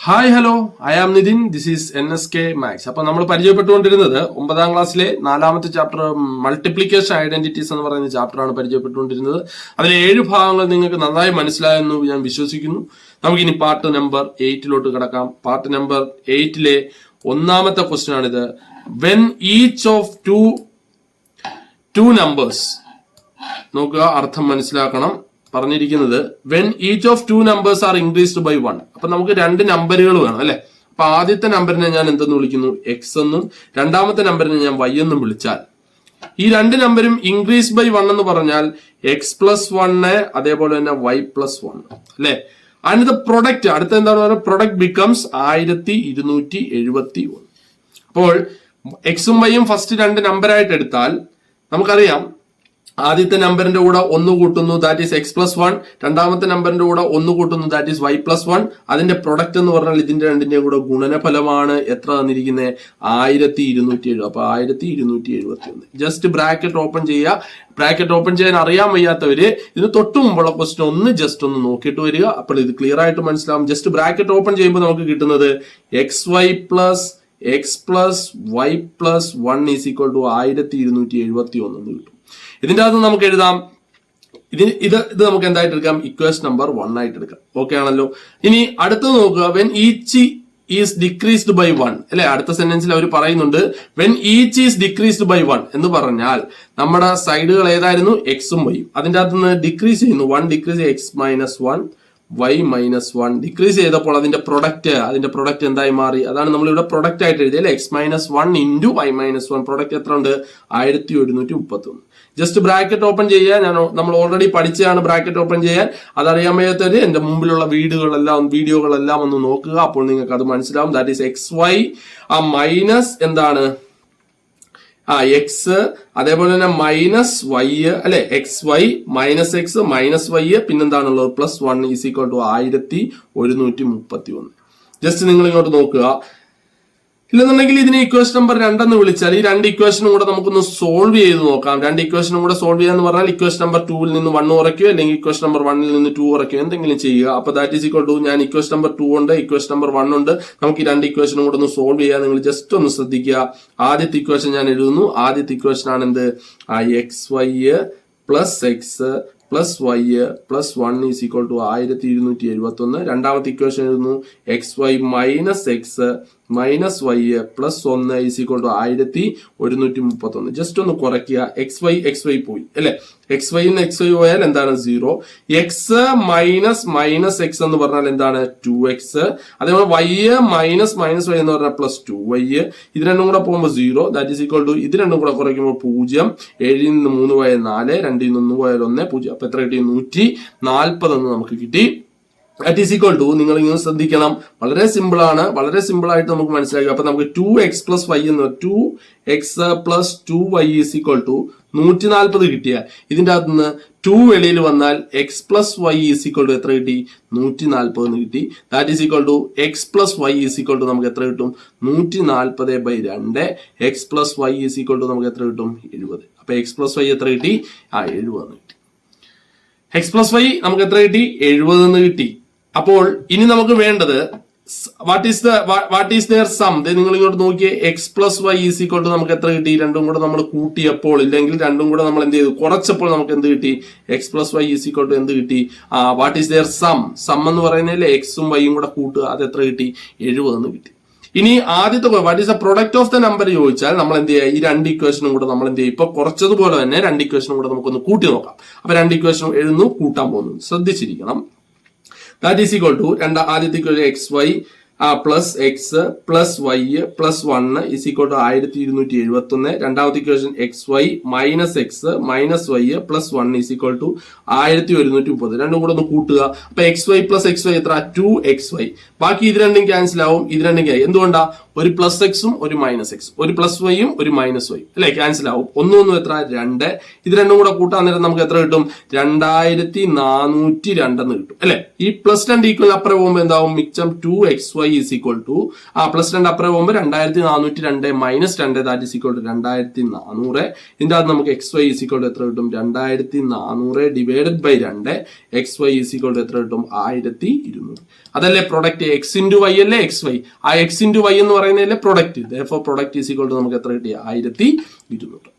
Hi hello, I am Nitin. This is NSK maths. അപ്പൊ നമ്മൾ പരിചയപ്പെട്ടുകൊണ്ടിരുന്നത് 9ാം ക്ലാസ്സിലെ 4ാമത്തെ ചാപ്റ്റർ മൾട്ടിപ്ലിക്കേഷൻ ഐഡന്റിറ്റീസ് എന്ന് പറയുന്ന ചാപ്റ്ററാണ് പരിചയപ്പെട്ടുകൊണ്ടിരുന്നത്. അതിലെ 7 ഭാഗങ്ങൾ നിങ്ങൾക്ക് നന്നായി മനസ്സിലായെന്ന് ഞാൻ വിശ്വസിക്കുന്നു. നമുക്കിനി പാർട്ട് നമ്പർ 8 കിടക്കാം. പാർട്ട് നമ്പർ 8 ഒന്നാമത്തെ ക്വസ്റ്റ്യൻ ആണിത്. When each of two numbers, നോക്കുക, അർത്ഥം മനസ്സിലാക്കണം. പറഞ്ഞിരിക്കുന്നത് when each of 2 numbers are increased by 1. അപ്പൊ നമുക്ക് 2 നമ്പറുകൾ വേണം അല്ലെ. അപ്പൊ ആദ്യത്തെ നമ്പറിനെ ഞാൻ എന്തെന്ന് വിളിക്കുന്നു? എക്സ് എന്നും രണ്ടാമത്തെ നമ്പറിനെ ഞാൻ വൈ എന്നും വിളിച്ചാൽ ഈ 2 നമ്പരും ഇൻക്രീസ് ബൈ 1 എന്ന് പറഞ്ഞാൽ x+1 അതേപോലെ തന്നെ y+1 അല്ലെ. അതിന്റെ പ്രൊഡക്റ്റ് അടുത്ത എന്താണ് പറയുക? Product becomes 1271. അപ്പോൾ എക്സും വൈയും ഫസ്റ്റ് 2 നമ്പറായിട്ട് എടുത്താൽ നമുക്കറിയാം ആദ്യത്തെ നമ്പറിന്റെ കൂടെ 1 കൂട്ടുന്നു, ദാറ്റ് ഈസ് x+1. രണ്ടാമത്തെ നമ്പറിന്റെ കൂടെ 1 കൂട്ടുന്നു, ദാറ്റ് ഈസ് y+1. അതിന്റെ പ്രൊഡക്റ്റ് എന്ന് പറഞ്ഞാൽ ഇതിന്റെ രണ്ടിന്റെയും കൂടെ ഗുണനഫലമാണ് എത്ര തന്നിരിക്കുന്നത്? 1270. അപ്പൊ 1271. ജസ്റ്റ് ബ്രാക്കറ്റ് ഓപ്പൺ ചെയ്യുക. ബ്രാക്കറ്റ് ഓപ്പൺ ചെയ്യാൻ അറിയാൻ വയ്യാത്തവര് ഇതിന് തൊട്ട് മുമ്പുള്ള ക്വസ്റ്റ്യൻ ഒന്ന് നോക്കിയിട്ട് വരിക. അപ്പോൾ ഇത് ക്ലിയർ ആയിട്ട് മനസ്സിലാവും. ജസ്റ്റ് ബ്രാക്കറ്റ് ഓപ്പൺ ചെയ്യുമ്പോൾ നമുക്ക് കിട്ടുന്നത് xy plus x+y+1 is equal to 1271 എന്ന് കിട്ടും. ഇതിന്റെ അകത്ത് നമുക്ക് എഴുതാം, ഇത് നമുക്ക് എന്തായിട്ട് എടുക്കാം? ഇക്വേഷൻ നമ്പർ 1 ആയിട്ട് എടുക്കാം. ഓക്കെ ആണല്ലോ. ഇനി അടുത്തത് നോക്കുക. When each is decreased by 1 അല്ലെ. അടുത്ത സെന്റൻസിൽ അവർ പറയുന്നുണ്ട് when each is decreased by 1 എന്ന് പറഞ്ഞാൽ നമ്മുടെ സൈഡുകൾ ഏതായിരുന്നു? എക്സും വൈയും. അതിന്റെ അകത്ത് നിന്ന് ഡിക്രീസ് ചെയ്യുന്നു. 1 ഡിക്രീസ് x-1 y-1 ഡിക്രീസ് ചെയ്തപ്പോൾ അതിന്റെ പ്രൊഡക്റ്റ് എന്തായി മാറി? അതാണ് നമ്മൾ ഇവിടെ പ്രൊഡക്റ്റ് ആയിട്ട് എഴുതിയത് അല്ലെ. x-1 ഇൻറ്റു y-1 പ്രൊഡക്റ്റ് എത്ര ഉണ്ട്? 1131. ജസ്റ്റ് ബ്രാക്കറ്റ് ഓപ്പൺ ചെയ്യാൻ നമ്മൾ ഓൾറെഡി പഠിച്ചതാണ് ബ്രാക്കറ്റ് ഓപ്പൺ ചെയ്യാൻ. അതറിയാൻ വയ്യാത്തവര് എന്റെ മുമ്പിലുള്ള വീഡിയോകളെല്ലാം ഒന്ന് നോക്കുക. അപ്പോൾ നിങ്ങൾക്ക് അത് മനസ്സിലാവും. ദാറ്റ് ഈസ് xy മൈനസ് എന്താണ്? എക്സ് അതേപോലെ തന്നെ മൈനസ് വൈ അല്ലെ. xy minus X minus Y പിന്നെന്താണുള്ളത്? +1 ഈസ് ഈക്വൽ ടു 1131. ജസ്റ്റ് നിങ്ങൾ ഇങ്ങോട്ട് നോക്കുക. ഇല്ലെന്നുണ്ടെങ്കിൽ ഇതിനെ ഇക്വേഷൻ നമ്പർ 2 എന്ന് വിളിച്ചാൽ ഈ 2 ഇക്വേഷനും കൂടെ നമുക്കൊന്ന് സോൾവ് ചെയ്ത് നോക്കാം. 2 ഇക്വേഷനും കൂടെ സോൾവ് ചെയ്യാന്ന് പറഞ്ഞാൽ ഇക്വേഷൻ നമ്പർ 2 നിന്ന് 1 കുറയ്ക്കുകയോ അല്ലെങ്കിൽ ഇക്വേഷൻ നമ്പർ 1 നിന്ന് 2 കുറയ്ക്കുകയോ എന്തെങ്കിലും ചെയ്യുക. അപ്പൊ ദാറ്റ് ഈസ് ഈക്വൽ ടു, ഞാൻ ഇക്വേഷൻ നമ്പർ 2 ഉണ്ട്, ഇക്വേഷൻ നമ്പർ 1 ഉണ്ട്. നമുക്ക് ഈ 2 ഇക്വേഷനും കൂടെ ഒന്ന് സോൾവ് ചെയ്യാൻ നിങ്ങൾ ജസ്റ്റ് ഒന്ന് ശ്രദ്ധിക്കുക. ആദ്യത്തെ ഇക്വേഷൻ ഞാൻ എഴുതുന്നു. ആദ്യത്തെ ഇക്വേഷൻ ആണ് എന്ത്? xy plus x plus y plus 1 is equal to 1271. രണ്ടാമത്തെ ഇക്വേഷൻ എഴുതുന്നു. xy minus X minus y plus 1 is equal to 1131. Just ഒന്ന് കുറയ്ക്കുക. xy പോയി അല്ലെ. xy പോയാൽ എന്താണ്? 0. എക്സ് മൈനസ് എക്സ് എന്ന് പറഞ്ഞാൽ എന്താണ്? 2x. അതേപോലെ y മൈനസ് വൈ എന്ന് പറഞ്ഞാൽ പ്ലസ് 2y. ഇത് രണ്ടും കൂടെ പോകുമ്പോൾ 0. ദാറ്റ് ഈസ് ഈക്വൽ ടു, ഇത് രണ്ടും കൂടെ കുറയ്ക്കുമ്പോൾ 0. 7 നിന്ന് 3 പോയാൽ 4, 2 നിന്ന് 1 പോയാൽ 1, 0. അപ്പൊ എത്ര കിട്ടി? 140 എന്ന് നമുക്ക് കിട്ടി. ദാറ്റ് ഈസ് ഈക്വൽ ടു, നിങ്ങൾ ഇങ്ങനെ ശ്രദ്ധിക്കണം, വളരെ സിമ്പിൾ ആണ്, വളരെ സിമ്പിൾ ആയിട്ട് നമുക്ക് മനസ്സിലാക്കുക. അപ്പൊ നമുക്ക് 2x പ്ലസ് വൈ എന്ന് 2x plus 2y is equal to 140 കിട്ടിയ ഇതിന്റെ അകത്ത് നിന്ന് 2 വെളിയിൽ വന്നാൽ x plus y is equal to എത്ര കിട്ടി? 140 എന്ന് കിട്ടി. That is equal to x plus y is equal to നമുക്ക് എത്ര കിട്ടും? 140/2. x plus y is equal to നമുക്ക് എത്ര കിട്ടും? 70. അപ്പൊ x പ്ലസ് വൈ എത്ര കിട്ടി? 70 എന്ന് കിട്ടി. x പ്ലസ് വൈ നമുക്ക് എത്ര കിട്ടി? 70 എന്ന് കിട്ടി. അപ്പോൾ ഇനി നമുക്ക് വേണ്ടത് വാട്ട് ഈസ് ദെയർ സം. നിങ്ങൾ ഇങ്ങോട്ട് നോക്കിയേ. x plus y is equal to നമുക്ക് എത്ര കിട്ടി? രണ്ടും കൂടെ നമ്മൾ കൂട്ടിയപ്പോൾ, ഇല്ലെങ്കിൽ രണ്ടും കൂടെ നമ്മൾ എന്ത് ചെയ്തു? കുറച്ചപ്പോൾ നമുക്ക് എന്ത് കിട്ടി? x plus y is equal to എന്ത് കിട്ടി? വാട്ട് ഈസ് ദെയർ സം എന്ന് പറയുന്നതിൽ എക്സും വൈയും കൂടെ കൂട്ടുക. അത് എത്ര കിട്ടി? 70 എന്ന് കിട്ടി. ഇനി ആദ്യത്തെ what is the product of the number ചോദിച്ചാൽ നമ്മൾ എന്ത് ചെയ്യുക? ഈ 2 ഇക്വേഷനും കൂടെ നമ്മൾ എന്ത് ചെയ്യും? ഇപ്പൊ കുറച്ചതുപോലെ തന്നെ 2 ഇക്വേഷനും കൂടെ നമുക്കൊന്ന് കൂട്ടി നോക്കാം. അപ്പൊ 2 ഇക്വേഷനും എഴുതുന്നു, കൂട്ടാൻ പോകുന്നു. ശ്രദ്ധിച്ചിരിക്കണം. ദാറ്റ് ഈസ് ഈക്വൽ ടു, ആദ്യത്തെ equation xy plus x plus y plus 1 is equal to 1271. രണ്ടാമത്തെ equation xy minus X minus y plus 1 is equal to 1130. രണ്ടും കൂടെ ഒന്ന് കൂട്ടുക. അപ്പൊ xy പ്ലസ് xy എത്ര? 2xy. ബാക്കി ഇത് രണ്ടും ക്യാൻസൽ ആവും. ഇത് രണ്ടും എന്തുകൊണ്ടാ? ഒരു പ്ലസ് എക്സും ഒരു മൈനസ് എക്സും, ഒരു പ്ലസ് വൈയും ഒരു മൈനസ് വൈയും അല്ലെ, ക്യാൻസൽ ആവും. ഒന്നും എത്ര 2, ഇത് രണ്ടും കൂടെ കൂട്ടാൻ നേരം നമുക്ക് എത്ര കിട്ടും? 2402 എന്ന് കിട്ടും അല്ലെ. ഈ +2 ഈക്വൽ അപ്പുറം പോകുമ്പോൾ എന്താവും? മിച്ചം 2xy ഈസ് ഈക്വൽ ടു +2 അപ്പുറം പോകുമ്പോൾ 2402 minus 2 that is equal to 2400. ഇതിന്റെ അകത്ത് നമുക്ക് xy ഈസ് ഈക്വൽ ടു എത്ര കിട്ടും? 2400 divided by 2 xy is equal to എത്ര കിട്ടും? 1200. അതല്ലേ പ്രൊഡക്റ്റ്? x ഇൻറ്റു വൈ അല്ലേ xy, ആ x ഇൻറ്റു വൈ എന്ന് പറയുന്നതല്ലേ product. therefore product is equal to നമുക്ക് എത്ര കിട്ടി? 1200.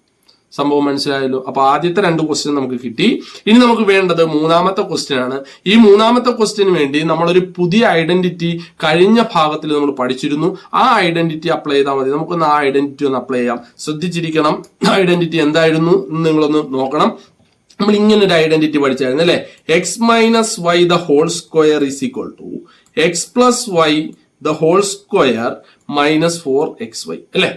സംഭവം മനസ്സിലായല്ലോ. അപ്പൊ ആദ്യത്തെ 2 ക്വസ്റ്റ്യൻ നമുക്ക് കിട്ടി. ഇനി നമുക്ക് വേണ്ടത് മൂന്നാമത്തെ ക്വസ്റ്റ്യൻ ആണ്. ഈ മൂന്നാമത്തെ ക്വസ്റ്റ്യന് വേണ്ടി നമ്മളൊരു പുതിയ ഐഡന്റിറ്റി കഴിഞ്ഞ ഭാഗത്തിൽ നമ്മൾ പഠിച്ചിരുന്നു. ആ ഐഡന്റിറ്റി അപ്ലൈ ചെയ്താൽ മതി. നമുക്കൊന്ന് ആ ഐഡന്റിറ്റി ഒന്ന് അപ്ലൈ ചെയ്യാം. ശ്രദ്ധിച്ചിരിക്കണം. ഐഡന്റിറ്റി എന്തായിരുന്നു നിങ്ങളൊന്ന് നോക്കണം. നമ്മൾ ഇങ്ങനെ ഒരു ഐഡന്റിറ്റി പഠിച്ചായിരുന്നു അല്ലെ. X minus y the whole square is equal to x plus y the whole square minus 4xy അല്ലെ.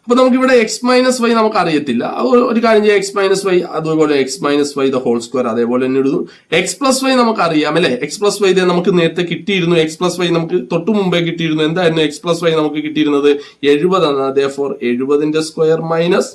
അപ്പൊ നമുക്ക് ഇവിടെ എക്സ് മൈനസ് വൈ നമുക്ക് അറിയത്തില്ല. ഒരു കാര്യം ചെയ്യാം, എക്സ് മൈനസ് വൈ അതുപോലെ x minus y the whole square അതേപോലെ തന്നെ എഴുതും. എക്സ് പ്ലസ് വൈ നമുക്ക് അറിയാം അല്ലെ. എക്സ് പ്ലസ് വൈ നമുക്ക് നേരത്തെ കിട്ടിയിരുന്നു. എക്സ് പ്ലസ് വൈ നമുക്ക് തൊട്ടു മുമ്പേ കിട്ടിയിരുന്നു. എന്തായിരുന്നു എക്സ് പ്ലസ് വൈ നമുക്ക് കിട്ടിയിരുന്നത്? 70 ആണ്. therefore 70ന്റെ square minus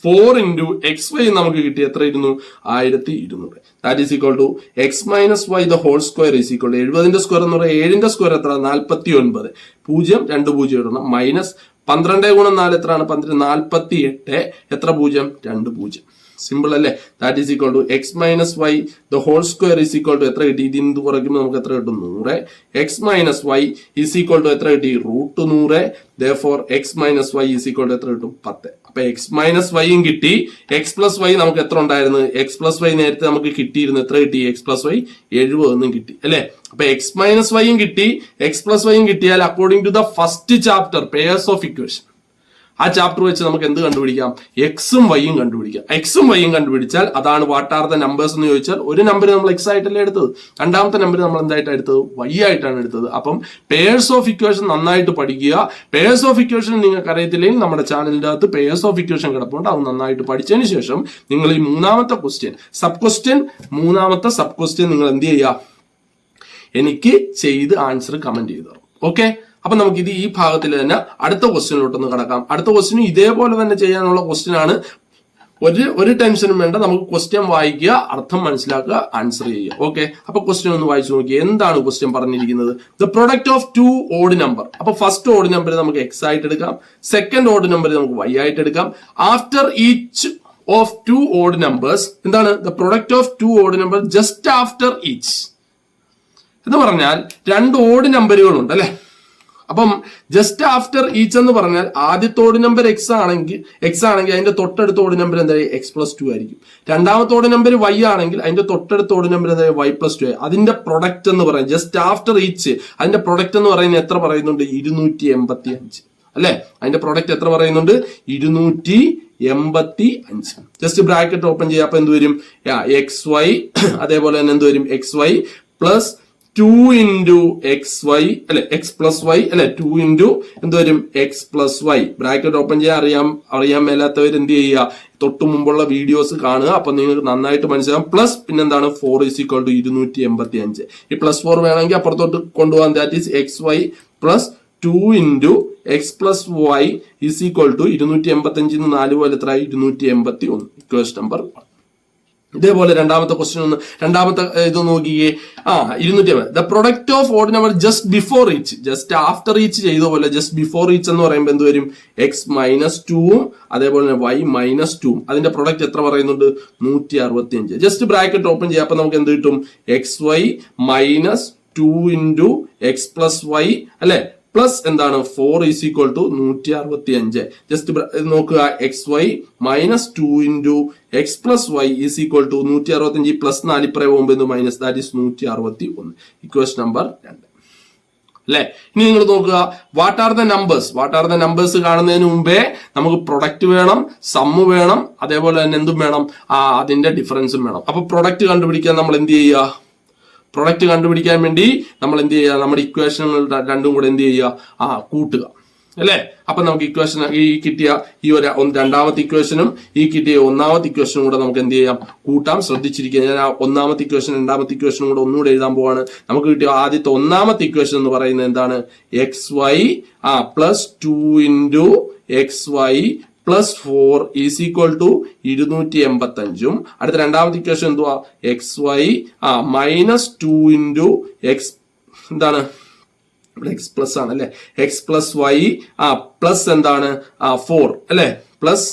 4 into x y നമുക്ക് കിട്ടി എത്ര ഇരുന്നു? 1200. That is equal to x minus y the whole square is equal to 70ന്റെ സ്ക്വയർ എന്ന് പറയുന്നത് 7ന്റെ സ്ക്വയർ എത്ര? 49. 0 2 0 ഇടണം. മൈനസ് 12 ഗുണം 4 എത്രയാണ്? 48. എത്ര 0? 2 0. സിമ്പിൾ അല്ലേ. That is equal to x minus y the whole square is equal to എത്ര കിട്ടി? ഇതിന് കുറയ്ക്കുമ്പോൾ നമുക്ക് എത്ര കിട്ടും? 100. X minus y is equal to എത്ര കിട്ടി? √100. therefore x minus y is equal to എത്ര കിട്ടും? 10. അപ്പൊ എക്സ് മൈനസ് വൈയും കിട്ടി. എക്സ് പ്ലസ് വൈ നമുക്ക് എത്ര ഉണ്ടായിരുന്നു? എക്സ് പ്ലസ് വൈ നേരത്തെ നമുക്ക് കിട്ടിയിരുന്നു. എത്ര കിട്ടി? എക്സ് പ്ലസ് വൈ 70 എന്നും കിട്ടി അല്ലെ. അപ്പൊ എക്സ് മൈനസ് വൈയും കിട്ടി, എക്സ് പ്ലസ് വൈയും കിട്ടിയാൽ according to the first chapter pairs of equation, ആ ചാപ്റ്റർ വെച്ച് നമുക്ക് എന്ത് കണ്ടുപിടിക്കാം? എക്സും വൈയും കണ്ടുപിടിക്കാം. എക്സും വൈയും കണ്ടുപിടിച്ചാൽ അതാണ് വാട്ട് ആർ ദ നമ്പേഴ്സ് എന്ന് ചോദിച്ചാൽ ഒരു നമ്പർ നമ്മൾ എക്സ് ആയിട്ടല്ലേ എടുത്തത്, രണ്ടാമത്തെ നമ്പർ നമ്മൾ എന്തായിട്ടാണ് എടുത്തത്? വൈ ആയിട്ടാണ് എടുത്തത്. അപ്പം പെയർസ് ഓഫ് ഇക്വേഷൻ നന്നായിട്ട് പഠിക്കുക. പെയർസ് ഓഫ് ഇക്വേഷൻ നിങ്ങൾക്ക് അറിയത്തില്ലെങ്കിൽ നമ്മുടെ ചാനലിന്റെ അകത്ത് പെയർസ് ഓഫ് ഇക്വേഷൻ കിടപ്പുണ്ട്. അത് നന്നായിട്ട് പഠിച്ചതിന് ശേഷം നിങ്ങൾ ഈ മൂന്നാമത്തെ ക്വസ്റ്റ്യൻ മൂന്നാമത്തെ സബ് ക്വസ്റ്റ്യൻ നിങ്ങൾ എന്ത് ചെയ്യുക? എനിക്ക് ചെയ്ത് ആൻസർ കമന്റ് ചെയ്തു തരും. ഓക്കെ. അപ്പൊ നമുക്ക് ഇത് ഈ ഭാഗത്തിൽ തന്നെ അടുത്ത ക്വസ്റ്റ്യനിലോട്ടൊന്ന് കടക്കാം. അടുത്ത ക്വസ്റ്റ്യനും ഇതേപോലെ തന്നെ ചെയ്യാനുള്ള ക്വസ്റ്റ്യൻ ആണ്. ഒരു ടെൻഷനും വേണ്ട. നമുക്ക് ക്വസ്റ്റ്യൻ വായിക്കുക, അർത്ഥം മനസ്സിലാക്കുക, ആൻസർ ചെയ്യുക. ഓക്കെ. അപ്പൊ ക്വസ്റ്റ്യൻ ഒന്ന് വായിച്ചു നോക്കിയാൽ എന്താണ് ക്വസ്റ്റ്യൻ പറഞ്ഞിരിക്കുന്നത്? The product of 2 odd number. അപ്പൊ ഫസ്റ്റ് ഓഡ് നമ്പർ നമുക്ക് എക്സ് ആയിട്ട് എടുക്കാം, സെക്കൻഡ് ഓഡ് നമ്പർ നമുക്ക് വൈ ആയിട്ട് എടുക്കാം. After each of 2 odd numbers എന്താണ്? The product of 2 odd number just after each എന്ന് പറഞ്ഞാൽ 2 ഓഡ് നമ്പറുകളുണ്ട് അല്ലെ. അപ്പം ജസ്റ്റ് ആഫ്റ്റർ ഈച്ച് എന്ന് പറഞ്ഞാൽ ആദ്യത്തെ ഓഡ് നമ്പർ എക്സ് ആണെങ്കിൽ അതിന്റെ തൊട്ടടുത്ത ഓഡ് നമ്പർ എന്തായാലും x+2 ആയിരിക്കും. രണ്ടാമത്തെ ഓഡ് നമ്പർ വൈ ആണെങ്കിൽ അതിന്റെ തൊട്ടടുത്ത ഓഡ് നമ്പർ എന്തായാലും y+2 അതിന്റെ പ്രൊഡക്റ്റ് എന്ന് പറയുന്നത് ജസ്റ്റ് ആഫ്റ്റർ ഈച്ച് അതിന്റെ പ്രൊഡക്റ്റ് എന്ന് പറയുന്നത് എത്ര പറയുന്നുണ്ട്? 285 അല്ലെ. അതിന്റെ പ്രൊഡക്റ്റ് എത്ര പറയുന്നുണ്ട്? 285. ജസ്റ്റ് ബ്രാക്കറ്റ് ഓപ്പൺ ചെയ്യാം. അപ്പൊ എന്ത് വരും? XY അതേപോലെ തന്നെ എന്ത് വരും? XY plus 2 into x y അല്ലെ, എക്സ് പ്ലസ് വൈ അല്ലെ, 2 ഇൻറ്റു എന്ത് വരും? X plus y. Bracket open ചെയ്യാൻ അറിയാൻ മേലാത്തവർ എന്ത് ചെയ്യുക? തൊട്ടു മുമ്പുള്ള വീഡിയോസ് കാണുക. അപ്പൊ നിങ്ങൾക്ക് നന്നായിട്ട് മനസ്സിലാവും. പ്ലസ് പിന്നെന്താണ്? 4 = 285. ഈ +4 വേണമെങ്കിൽ അപ്പുറത്തോട്ട് കൊണ്ടുപോകാൻ. That is XY plus 2 into x plus y is equal to 285 4 പോലെ എത്ര? 281. Equation number 1. ഇതേപോലെ രണ്ടാമത്തെ ക്വസ്റ്റ്യൻ രണ്ടാമത്തെ ഇത് നോക്കിയേ. 280. The product of odd number just before each, just after each ചെയ്ത പോലെ ജസ്റ്റ് ബിഫോർ ഈച്ച് എന്ന് പറയുമ്പോൾ എന്ത് വരും? x-2 അതേപോലെ തന്നെ y-2. അതിന്റെ പ്രൊഡക്റ്റ് എത്ര പറയുന്നുണ്ട്? 165. ജസ്റ്റ് ബ്രാക്കറ്റ് ഓപ്പൺ ചെയ്യാം. അപ്പൊ നമുക്ക് എന്ത് കിട്ടും? XY minus 2 into x plus y അല്ലെ, പ്ലസ് എന്താണ്? 4 = 165. ജസ്റ്റ് നോക്കുക. XY minus 2 into x plus y is equal to 165 plus 4 ഇപ്പറേ പോകുമ്പോൾ minus, that is 161. Equation number 2 അല്ലെ. ഇനി നിങ്ങൾ നോക്കുക. വാട്ട് ആർ ദ നമ്പേഴ്സ് കാണുന്നതിന് മുമ്പേ നമുക്ക് പ്രൊഡക്റ്റ് വേണം, സമ്മ് വേണം, അതേപോലെ തന്നെ എന്തും വേണം? അതിന്റെ ഡിഫറൻസും വേണം. അപ്പൊ പ്രൊഡക്റ്റ് കണ്ടുപിടിക്കാൻ നമ്മൾ എന്ത് ചെയ്യുക? പ്രൊഡക്റ്റ് കണ്ടുപിടിക്കാൻ വേണ്ടി നമ്മൾ എന്ത് ചെയ്യുക? നമ്മുടെ ഇക്വേഷനുകൾ രണ്ടും കൂടെ എന്ത് ചെയ്യുക? കൂട്ടുക അല്ലെ? അപ്പൊ നമുക്ക് ഇക്വേഷൻ ഈ കിട്ടിയ ഈ ഒരു രണ്ടാമത്തെ ഇക്വേഷനും ഈ കിട്ടിയ ഒന്നാമത്തെ ഇക്വേഷനും കൂടെ നമുക്ക് എന്ത് ചെയ്യാം? കൂട്ടാം. ശ്രദ്ധിച്ചിരിക്കുക, ഞാൻ ആ ഒന്നാമത്തെ ഇക്വേഷൻ രണ്ടാമത്തെ ഇക്വേഷനും കൂടെ ഒന്നുകൂടെ എഴുതാൻ പോവാണ്. നമുക്ക് കിട്ടിയ ആദ്യത്തെ ഒന്നാമത്തെ ഇക്വേഷൻ എന്ന് പറയുന്നത് എന്താണ്? X y plus 2 into x y plus 4 is equal to 285. അടുത്ത രണ്ടാമത്തെ ഇക്വേഷൻ എന്തുവാ? X y minus 2 into x എന്താണ്? എക്സ് പ്ലസ് ആണ് അല്ലെ? എക്സ് പ്ലസ് വൈ പ്ലസ് എന്താണ്? 4 അല്ലെ? പ്ലസ്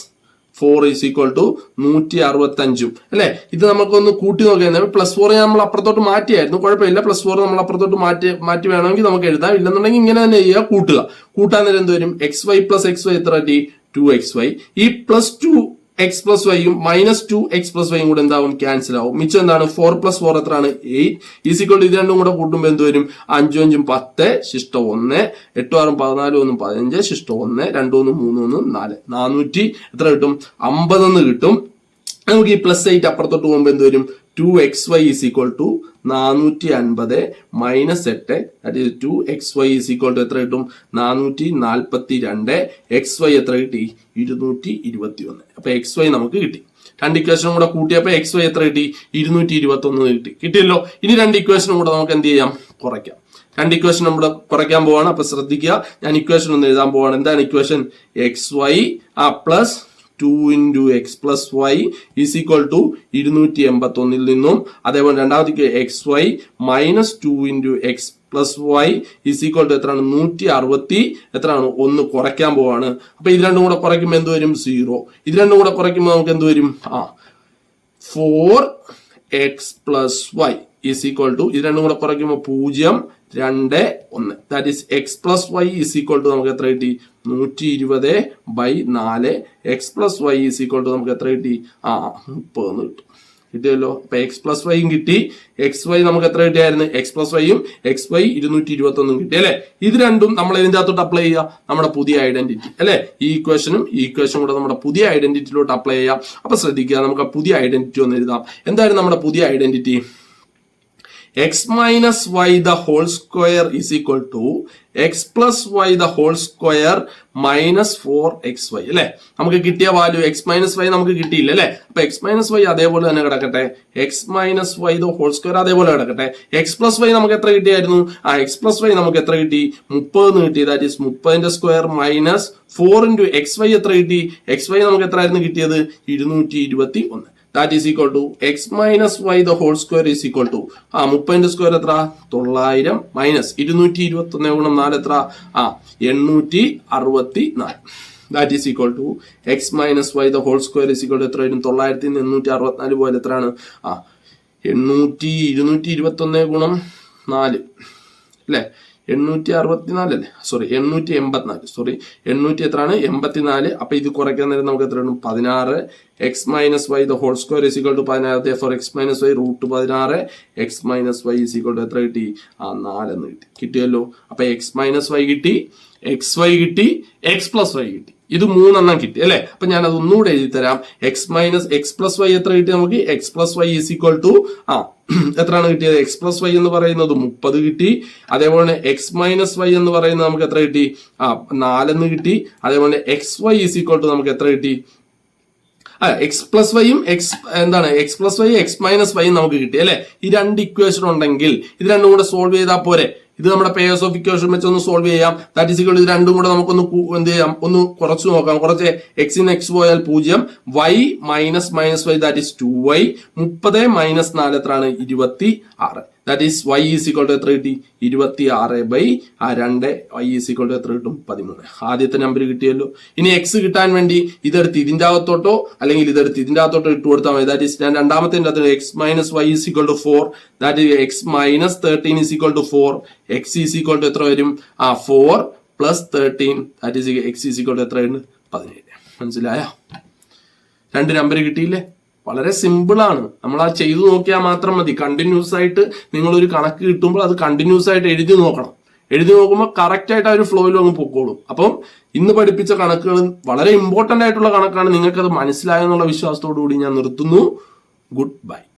4 ഈസ് ഈക്വൽ ടു 165 അല്ലെ? ഇത് നമുക്കൊന്ന് കൂട്ടി നോക്കിയാൽ പ്ലസ് 4 നമ്മൾ അപ്പുറത്തോട്ട് മാറ്റിയായിരുന്നു, കുഴപ്പമില്ല. പ്ലസ് 4 നമ്മൾ അപ്പുറത്തോട്ട് മാറ്റി വേണമെങ്കിൽ നമുക്ക് എഴുതാം. ഇല്ലെന്നുണ്ടെങ്കിൽ ഇങ്ങനെ തന്നെ ചെയ്യുക, കൂട്ടാൻ നേരം എന്ത് വരും? X y plus x y എത്ര കിട്ടി? 2xy. ഈ പ്ലസ് 2x പ്ലസ് വൈയും മൈനസ് 2x പ്ലസ് വൈയും കൂടെ എന്താവും? ക്യാൻസൽ ആവും. മിച്ചം എന്താണ്? 4 പ്ലസ് 4 എത്രയാണ്? 8 ഈസിക്വൾ ഇത് രണ്ടും കൂടെ കൂട്ടുമ്പോൾ എന്ത് വരും? 5 5 10 ശിഷ്ടം 1, 8 6 14 1 15 ശിഷ്ടം 1, 2 1 3 1 4, 400 എത്ര കിട്ടും? 50 എന്ന് കിട്ടും. നമുക്ക് ഈ പ്ലസ് 8 അപ്പുറത്തോട്ട് പോകുമ്പോൾ എന്ത് വരും? 2xy is equal to 450 minus 8 that is 2xy is equal to എത്ര കിട്ടും? 442. xy എത്ര കിട്ടി? 221. അപ്പൊ xy നമുക്ക് കിട്ടി. രണ്ട് ഇക്വേഷനും കൂടെ കൂട്ടിയപ്പോ xy എത്ര കിട്ടി? 221 കിട്ടിയല്ലോ. ഇനി രണ്ട് ഇക്വേഷനും കൂടെ നമുക്ക് എന്ത് ചെയ്യാം? കുറയ്ക്കാം. രണ്ട് ഇക്വേഷൻ നമ്മൾ കുറയ്ക്കാൻ പോവാണ്. അപ്പൊ ശ്രദ്ധിക്കുക, ഞാൻ ഇക്വേഷൻ ഒന്ന് എഴുതാൻ പോവാണ്. എന്താണ് equation? xy plus 2 into x plus y is equal to 281 നിന്നും അതേപോലെ രണ്ടാമത്തേക്ക് x y minus 2 into x plus y is equal to എത്രയാണ്? 160 എത്രയാണ്? 1 കുറയ്ക്കാൻ പോവാണ്. അപ്പൊ ഇത് രണ്ടും കൂടെ കുറയ്ക്കുമ്പോൾ എന്ത് വരും? 0. ഇത് രണ്ടും കൂടെ കുറയ്ക്കുമ്പോൾ നമുക്ക് എന്ത് വരും? 4x plus y is equal to ഇത് രണ്ടും കൂടെ കുറയ്ക്കുമ്പോൾ 0 2 1 that is x plus y is equal to നമുക്ക് എത്ര കിട്ടി? 120/4. X plus y is equal to നമുക്ക് എത്ര കിട്ടി? 30 കിട്ടും. കിട്ടിയല്ലോ. അപ്പൊ എക്സ് പ്ലസ് വൈയും കിട്ടി, എക്സ് വൈ നമുക്ക് എത്ര കിട്ടിയായിരുന്നു? എക്സ് പ്ലസ് വൈയും എക്സ് വൈ 221 കിട്ടി അല്ലെ? ഇത് രണ്ടും നമ്മൾ ഇതിന്റെ അകത്തോട്ട് അപ്ലൈ ചെയ്യുക, നമ്മുടെ പുതിയ ഐഡന്റിറ്റി അല്ലെ? ഈ ഇക്വേഷനും ഈ ഇക്വേഷനും കൂടെ നമ്മുടെ പുതിയ ഐഡന്റിറ്റിയിലോട്ട് അപ്ലൈ ചെയ്യാം. അപ്പൊ ശ്രദ്ധിക്കുക, നമുക്ക് പുതിയ ഐഡന്റിറ്റി ഒന്ന് എഴുതാം. എന്തായാലും നമ്മുടെ പുതിയ identity x minus y the whole square is equal to x plus y the whole square minus 4xy അല്ലെ? നമുക്ക് കിട്ടിയ വാല്യൂ x മൈനസ് വൈ നമുക്ക് കിട്ടിയില്ല അല്ലെ? അപ്പൊ x മൈനസ് വൈ അതേപോലെ തന്നെ കിടക്കട്ടെ, x minus y the whole square അതേപോലെ കിടക്കട്ടെ. x പ്ലസ് വൈ നമുക്ക് എത്ര കിട്ടിയായിരുന്നു? x പ്ലസ് വൈ നമുക്ക് എത്ര കിട്ടി? 30 കിട്ടി. ദാറ്റ് ഈസ് 30ന്റെ square minus 4 into x y എത്ര കിട്ടി? എക്സ് വൈ നമുക്ക് എത്ര ആയിരുന്നു കിട്ടിയത്? 221. That is equal to x minus y the whole square is equal to 30ന്റെ സ്ക്വയർ എത്ര? 900 മൈനസ് 221 ഗുണം 4 എത്ര? 864. That is equal to x minus y the whole square is equal to എത്ര വരും? 900 ന്ന് 864 പോയാൽ എത്രയാണ്? 221 ഗുണം 4 അല്ലെ? 864 അല്ലേ? സോറി 884. സോറി 800 എത്രയാണ്? 84. അപ്പൊ ഇത് കുറയ്ക്കാൻ നേരം നമുക്ക് എത്ര വരും? 16. X minus y the whole square is equal to 16. For x minus y root 16. X minus y is equal to എത്ര കിട്ടി? 4 എന്ന് കിട്ടി. കിട്ടിയല്ലോ. അപ്പൊ എക്സ് മൈനസ് വൈ കിട്ടി, എക്സ് വൈ കിട്ടി, എക്സ് പ്ലസ് വൈ കിട്ടി. ഇത് 3 കിട്ടി അല്ലെ? അപ്പൊ ഞാൻ അത് ഒന്നുകൂടെ എഴുതി തരാം. X minus x plus y എത്ര കിട്ടി നമുക്ക്? X plus y is equal to എത്രയാണ് കിട്ടിയത്? എക്സ് പ്ലസ് വൈ എന്ന് പറയുന്നത് 30 കിട്ടി. അതേപോലെ എക്സ് മൈനസ് വൈ എന്ന് പറയുന്നത് നമുക്ക് എത്ര കിട്ടി? 4 കിട്ടി. അതേപോലെ x y is equal to നമുക്ക് എത്ര കിട്ടി? എക്സ് പ്ലസ് വൈയും x plus y x minus വൈയും നമുക്ക് കിട്ടി അല്ലെ? ഈ രണ്ട് ഇക്വേഷൻ ഉണ്ടെങ്കിൽ ഇത് രണ്ടും കൂടെ സോൾവ് ചെയ്താൽ പോരെ? ഇത് നമ്മുടെ പേയേഴ്സ് ഓഫ് ഇക്വേഷൻ വെച്ച് ഒന്ന് സോൾവ് ചെയ്യാം. ദാറ്റ് ഈസ് ഈക്വൽ ഇത് രണ്ടും കൂടെ നമുക്കൊന്ന് എന്ത് ചെയ്യാം? ഒന്ന് കുറച്ച് നോക്കാം. കുറച്ച് എക്സിന് എക്സ് പോയാൽ 0, y minus minus y that is 2y, 30 minus 4 എത്രയാണ്? 26. That is y is equal to എത്ര കിട്ടി? 26/2. y ഈസ് ഈക്വൽ ടു എത്ര കിട്ടും? 13. ആദ്യത്തെ നമ്പർ കിട്ടിയല്ലോ. ഇനി എക്സ് കിട്ടാൻ വേണ്ടി ഇതെടുത്ത് ഇതിന്റെ അകത്തോട്ടോ അല്ലെങ്കിൽ ഇതെടുത്ത് ഇതിന്റെ അകത്തോട്ടോ ഇട്ട് കൊടുത്താൽ മതി. ദാറ്റ് ഈസ് ഞാൻ രണ്ടാമത്തെ x minus y is equal to 4. That is x minus 13 is equal to 4. X is equal to എത്ര വരും? 4 plus 13 that is x is equal to എത്ര? 17. മനസ്സിലായോ? രണ്ട് നമ്പർ കിട്ടിയില്ലേ? വളരെ സിമ്പിൾ ആണ്. നമ്മൾ ആ ചെയ്തു നോക്കിയാൽ മാത്രം മതി. കണ്ടിന്യൂസ് ആയിട്ട് നിങ്ങൾ ഒരു കണക്ക് കിട്ടുമ്പോൾ അത് കണ്ടിന്യൂസ് ആയിട്ട് എഴുതി നോക്കണം. എഴുതി നോക്കുമ്പോൾ കറക്റ്റ് ആയിട്ട് ആ ഒരു ഫ്ലോയിൽ അങ്ങ് പൊക്കോളും. അപ്പം ഇന്ന് പഠിപ്പിച്ച കണക്കുകൾ വളരെ ഇമ്പോർട്ടന്റ് ആയിട്ടുള്ള കണക്കാണ്. നിങ്ങൾക്കത് മനസ്സിലായെന്നുള്ള വിശ്വാസത്തോടു കൂടി ഞാൻ നിർത്തുന്നു. Good bye.